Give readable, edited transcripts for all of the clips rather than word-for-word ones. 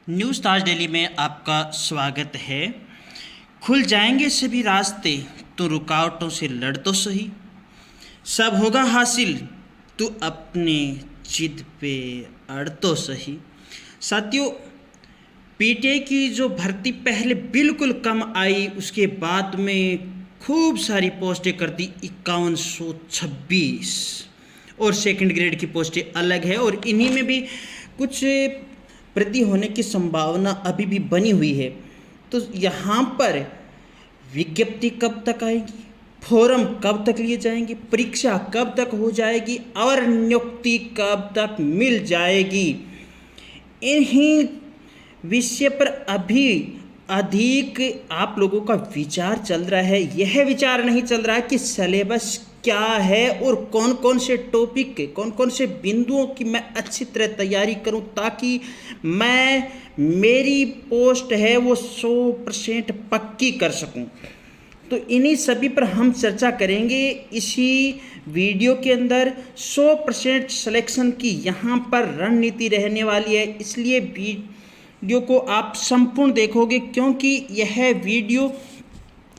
News ताज daily में आपका स्वागत है। खुल जाएंगे सभी रास्ते, तो रुकावटों से लड़ तो सही। सब होगा हासिल, तू अपने जिद पे अड़ तो सही। साथियों, पीटीआई की जो भर्ती पहले बिल्कुल कम आई, उसके बाद में खूब सारी पोस्टें कर दी 5126, और सेकंड ग्रेड की पोस्टें अलग है, और इन्हीं में भी कुछ वृद्धि होने की संभावना अभी भी बनी हुई है। तो यहाँ पर विज्ञप्ति कब तक आएगी, फॉर्म कब तक लिए जाएंगे, परीक्षा कब तक हो जाएगी और नियुक्ति कब तक मिल जाएगी, इन्हीं विषय पर अभी अधिक आप लोगों का विचार चल रहा है। यह विचार नहीं चल रहा कि सिलेबस क्या है और कौन कौन से टॉपिक के कौन कौन से बिंदुओं की मैं अच्छी तरह तैयारी करूं, ताकि मेरी पोस्ट है वो 100% पक्की कर सकूं। तो इन्हीं सभी पर हम चर्चा करेंगे इसी वीडियो के अंदर। 100% सिलेक्शन की यहाँ पर रणनीति रहने वाली है, इसलिए वीडियो को आप संपूर्ण देखोगे, क्योंकि यह वीडियो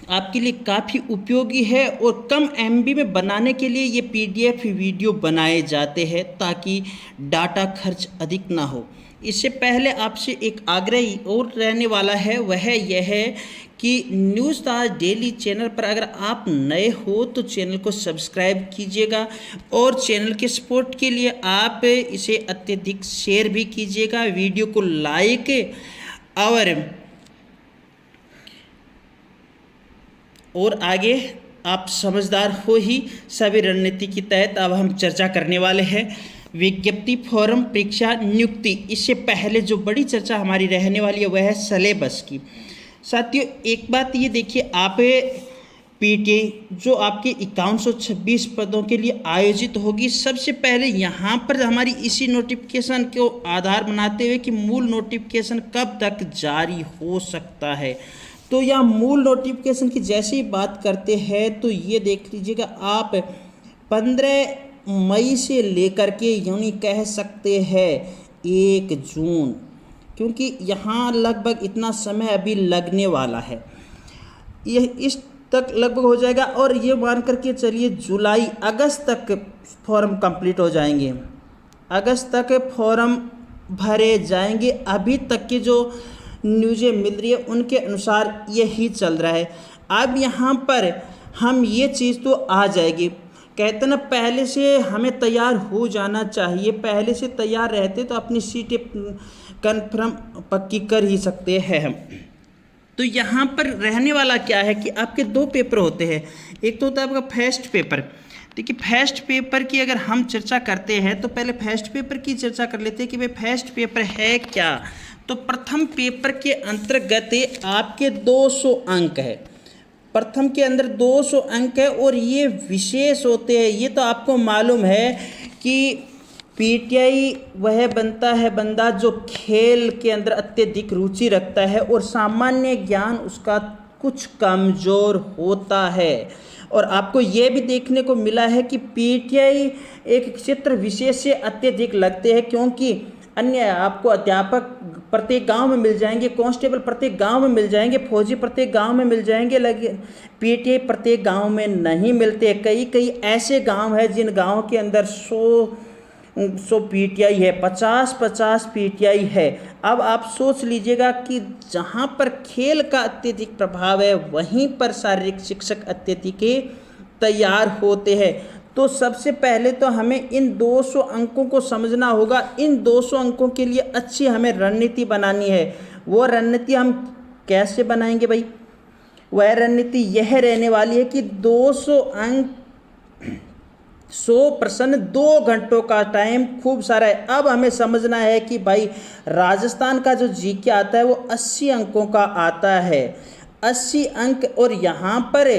आपके लिए काफ़ी उपयोगी है। और कम एमबी में बनाने के लिए ये पीडीएफ वीडियो बनाए जाते हैं, ताकि डाटा खर्च अधिक ना हो। इससे पहले आपसे एक आग्रह और रहने वाला है, वह यह है कि न्यूज़ ताज डेली चैनल पर अगर आप नए हो तो चैनल को सब्सक्राइब कीजिएगा, और चैनल के सपोर्ट के लिए आप इसे अत्यधिक शेयर भी कीजिएगा, वीडियो को लाइक। और आगे आप समझदार हो ही, सभी रणनीति के तहत अब हम चर्चा करने वाले हैं विज्ञप्ति, फॉर्म, परीक्षा, नियुक्ति। इससे पहले जो बड़ी चर्चा हमारी रहने वाली है वह है सिलेबस की। साथियों, एक बात ये देखिए, आप पीटीआई जो आपके 5126 पदों के लिए आयोजित होगी, सबसे पहले यहाँ पर हमारी इसी नोटिफिकेशन को आधार बनाते हुए कि मूल नोटिफिकेशन कब तक जारी हो सकता है। तो यह मूल नोटिफिकेशन की जैसे ही बात करते हैं तो ये देख लीजिएगा आप 15 मई से लेकर के यूँ कह सकते हैं 1 जून, क्योंकि यहाँ लगभग इतना समय अभी लगने वाला है, यह इस तक लगभग हो जाएगा। और ये मान करके चलिए जुलाई अगस्त तक फॉर्म कंप्लीट हो जाएंगे, अगस्त तक फॉर्म भरे जाएंगे। अभी तक की जो न्यूज़ें मिल रही है उनके अनुसार यही चल रहा है। अब यहाँ पर हम ये चीज़ तो आ जाएगी, कहते ना पहले से हमें तैयार हो जाना चाहिए, पहले से तैयार रहते तो अपनी सीटें कन्फर्म पक्की कर ही सकते हैं हम। तो यहाँ पर रहने वाला क्या है कि आपके 2 पेपर होते हैं, एक तो होता है आपका फर्स्ट पेपर। देखिए, फर्स्ट पेपर की अगर हम चर्चा करते हैं तो पहले फर्स्ट पेपर की चर्चा कर लेते हैं कि भाई फर्स्ट पेपर है क्या। तो प्रथम पेपर के अंतर्गत आपके 200 अंक है, प्रथम के अंदर 200 अंक है, और ये विशेष होते हैं। ये तो आपको मालूम है कि पीटीआई वह बनता है बंदा जो खेल के अंदर अत्यधिक रुचि रखता है और सामान्य ज्ञान उसका कुछ कमज़ोर होता है। और आपको ये भी देखने को मिला है कि पीटीआई एक क्षेत्र विशेष से अत्यधिक लगते हैं, क्योंकि अन्य आपको अध्यापक प्रत्येक गांव में मिल जाएंगे, कांस्टेबल प्रत्येक गांव में मिल जाएंगे, फौजी प्रत्येक गांव में मिल जाएंगे, लेकिन पीटीआई प्रत्येक गांव में नहीं मिलते। कई ऐसे गांव हैं जिन गांवों के अंदर 100 पीटीआई है, 50 पीटीआई है। अब आप सोच लीजिएगा कि जहां पर खेल का अत्यधिक प्रभाव है वहीं पर शारीरिक शिक्षक अत्यधिक तैयार होते हैं। तो सबसे पहले तो हमें इन 200 अंकों को समझना होगा। इन 200 अंकों के लिए अच्छी हमें रणनीति बनानी है। वो रणनीति हम कैसे बनाएंगे भाई? वह रणनीति यह रहने वाली है कि 200 अंक 100 प्रश्न, 2 घंटों का टाइम खूब सारा है। अब हमें समझना है कि भाई राजस्थान का जो जीके आता है वो 80 अंकों का आता है, 80 अंक। और यहाँ पर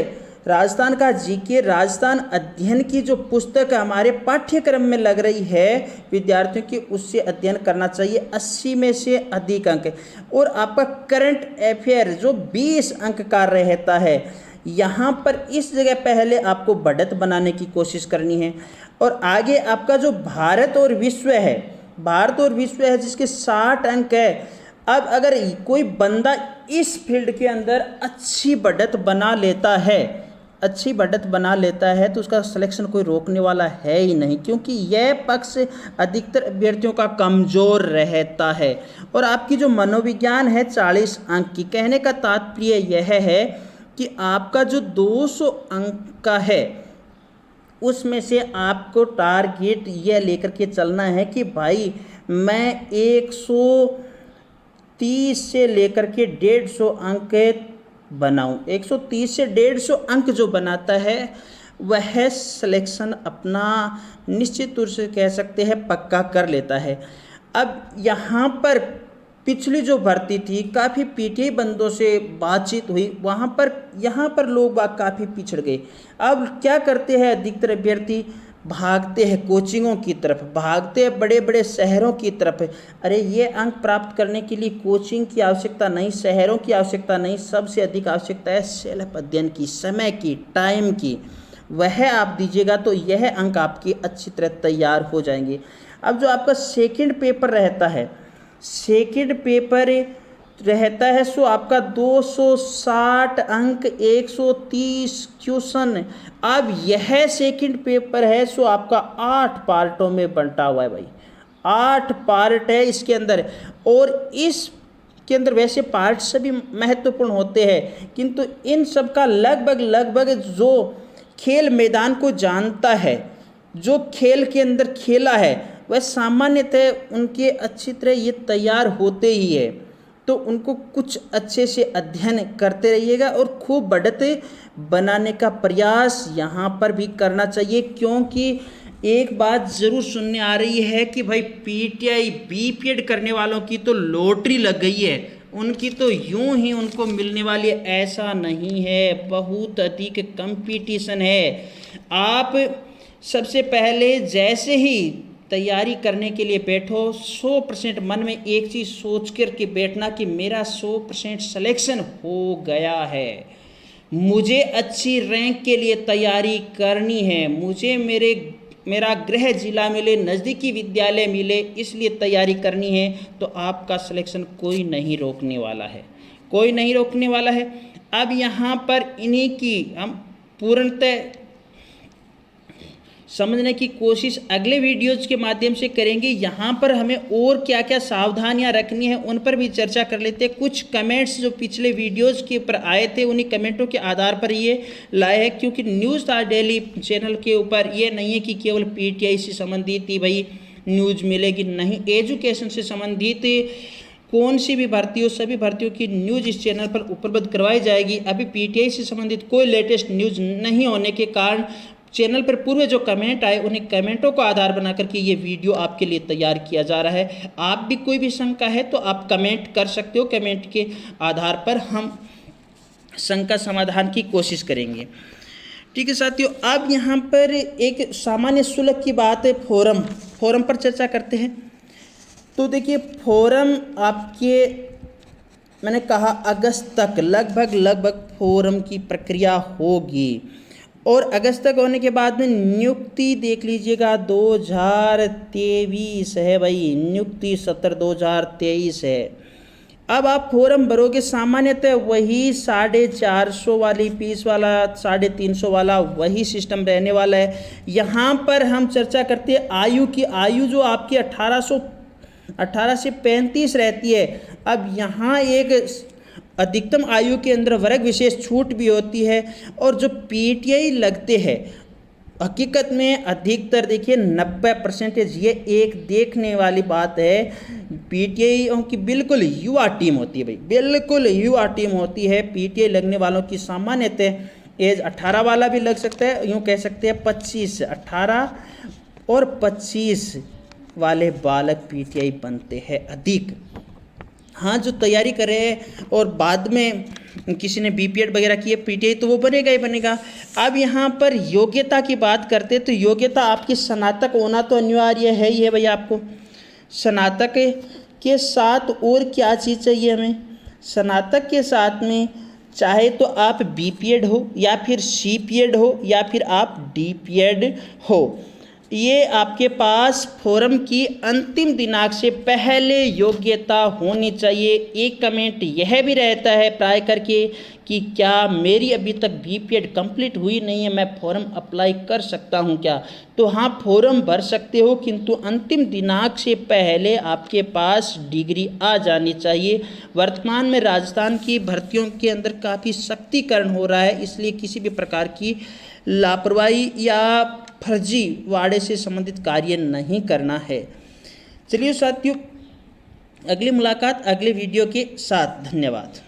राजस्थान का जीके, राजस्थान अध्ययन की जो पुस्तक हमारे पाठ्यक्रम में लग रही है विद्यार्थियों की, उससे अध्ययन करना चाहिए, 80 में से अधिक अंक। और आपका करंट अफेयर जो 20 अंक का रहता है, यहाँ पर इस जगह पहले आपको बढ़त बनाने की कोशिश करनी है। और आगे आपका जो भारत और विश्व है जिसके 60 अंक है, अब अगर कोई बंदा इस फील्ड के अंदर अच्छी बढ़त बना लेता है, अच्छी बढ़त बना लेता है, तो उसका सिलेक्शन कोई रोकने वाला है ही नहीं, क्योंकि यह पक्ष अधिकतर अभ्यर्थियों का कमज़ोर रहता है। और आपकी जो मनोविज्ञान है 40 अंक की, कहने का तात्पर्य यह है कि आपका जो 200 अंक का है उसमें से आपको टारगेट यह लेकर के चलना है कि भाई मैं 130 से लेकर के 150 अंक बनाऊं। 130 से 150 अंक जो बनाता है वह सिलेक्शन अपना निश्चित रूप से कह सकते हैं पक्का कर लेता है। अब यहाँ पर पिछली जो भर्ती थी, काफ़ी पीटीआई बंदों से बातचीत हुई, यहाँ पर लोग बाग काफ़ी पिछड़ गए। अब क्या करते हैं अधिकतर अभ्यर्थी, भागते हैं कोचिंगों की तरफ, भागते हैं बड़े बड़े शहरों की तरफ। अरे ये अंक प्राप्त करने के लिए कोचिंग की आवश्यकता नहीं, शहरों की आवश्यकता नहीं, सबसे अधिक आवश्यकता है सेल्फ अध्ययन की, समय की, टाइम की। वह आप दीजिएगा तो यह अंक आपके अच्छी तरह तैयार हो जाएंगे। अब जो आपका सेकंड पेपर रहता है, सो आपका 260 अंक, 130 क्वेश्चन। अब यह सेकंड पेपर है सो आपका 8 पार्टों में बंटा हुआ है भाई, 8 पार्ट है इसके अंदर। और इसके अंदर वैसे पार्ट सभी महत्वपूर्ण होते हैं, किंतु इन सब का लगभग जो खेल मैदान को जानता है, जो खेल के अंदर खेला है, वह सामान्यतः उनके अच्छी तरह ये तैयार होते ही है। तो उनको कुछ अच्छे से अध्ययन करते रहिएगा और खूब बढ़त बनाने का प्रयास यहाँ पर भी करना चाहिए, क्योंकि एक बात ज़रूर सुनने आ रही है कि भाई पीटीआई बीपीएड करने वालों की तो लॉटरी लग गई है, उनकी तो यूं ही उनको मिलने वाली है। ऐसा नहीं है, बहुत अधिक कंपटीशन है। आप सबसे पहले जैसे ही तैयारी करने के लिए बैठो, 100% मन में एक चीज़ सोच कर के बैठना कि मेरा 100% सिलेक्शन हो गया है, मुझे अच्छी रैंक के लिए तैयारी करनी है, मुझे मेरा गृह जिला मिले, नज़दीकी विद्यालय मिले, इसलिए तैयारी करनी है। तो आपका सिलेक्शन कोई नहीं रोकने वाला है, कोई नहीं रोकने वाला है। अब यहाँ पर इन्हीं की हम पूर्णतः समझने की कोशिश अगले वीडियोज़ के माध्यम से करेंगे। यहाँ पर हमें और क्या क्या सावधानियाँ रखनी है उन पर भी चर्चा कर लेते हैं। कुछ कमेंट्स जो पिछले वीडियोज़ के ऊपर आए थे, उन्हीं कमेंटों के आधार पर ये लाए हैं, क्योंकि न्यूज़ आज डेली चैनल के ऊपर ये नहीं है कि केवल पीटीआई से संबंधित ही भाई न्यूज़ मिलेगी, नहीं, एजुकेशन से संबंधित कौन सी भी भर्ती हो, सभी भर्तियों की न्यूज़ इस चैनल पर उपलब्ध करवाई जाएगी। अभी पीटीआई से संबंधित कोई लेटेस्ट न्यूज़ नहीं होने के कारण चैनल पर पूर्व जो कमेंट आए, उन्हीं कमेंटों को आधार बना करके ये वीडियो आपके लिए तैयार किया जा रहा है। आप भी कोई भी शंका है तो आप कमेंट कर सकते हो, कमेंट के आधार पर हम शंका समाधान की कोशिश करेंगे। ठीक है साथियों, अब यहाँ पर एक सामान्य शुल्क की बात है, फॉरम पर चर्चा करते हैं। तो देखिए फॉरम आपके, मैंने कहा अगस्त तक लगभग फॉरम की प्रक्रिया होगी, और अगस्त तक होने के बाद में नियुक्ति देख लीजिएगा 2023 है भाई, नियुक्ति सत्र 2023 है। अब आप फॉर्म भरोगे, सामान्यतः वही 450 वाली फीस वाला, 350 वाला वही सिस्टम रहने वाला है। यहाँ पर हम चर्चा करते हैं आयु की। आयु जो आपकी 18 से 35 रहती है। अब यहाँ एक अधिकतम आयु के अंदर वर्ग विशेष छूट भी होती है, और जो पीटीआई लगते हैं हकीकत में अधिकतर देखिए 90%, ये एक देखने वाली बात है। पीटीआई की बिल्कुल युवा टीम होती है भाई, बिल्कुल युवा टीम होती है। पीटीआई लगने वालों की सामान्यतः एज 18 वाला भी लग सकता है, यूँ कह सकते हैं 25, 18 और 25 वाले बालक पीटीआई बनते हैं अधिक। हाँ, जो तैयारी कर रहे हैं और बाद में किसी ने बीपीएड वगैरह की है पीटीआई, तो वो बनेगा ही बनेगा। अब यहाँ पर योग्यता की बात करते हैं, तो योग्यता आपकी स्नातक होना तो अनिवार्य है ही है भैया। आपको स्नातक के साथ और क्या चीज़ चाहिए हमें? स्नातक के साथ में चाहे तो आप बीपीएड हो, या फिर सीपीएड हो, या फिर आप डीपीएड हो। ये आपके पास फॉर्म की अंतिम दिनांक से पहले योग्यता होनी चाहिए। एक कमेंट यह भी रहता है प्राय करके कि क्या मेरी अभी तक बीपीएड कंप्लीट हुई नहीं है, मैं फॉर्म अप्लाई कर सकता हूं क्या? तो हाँ, फॉर्म भर सकते हो, किंतु अंतिम दिनांक से पहले आपके पास डिग्री आ जानी चाहिए। वर्तमान में राजस्थान की भर्तियों के अंदर काफ़ी सख्तीकरण हो रहा है, इसलिए किसी भी प्रकार की लापरवाही या फर्जीवाड़े से संबंधित कार्य नहीं करना है। चलिए साथियों, अगली मुलाकात अगले वीडियो के साथ। धन्यवाद।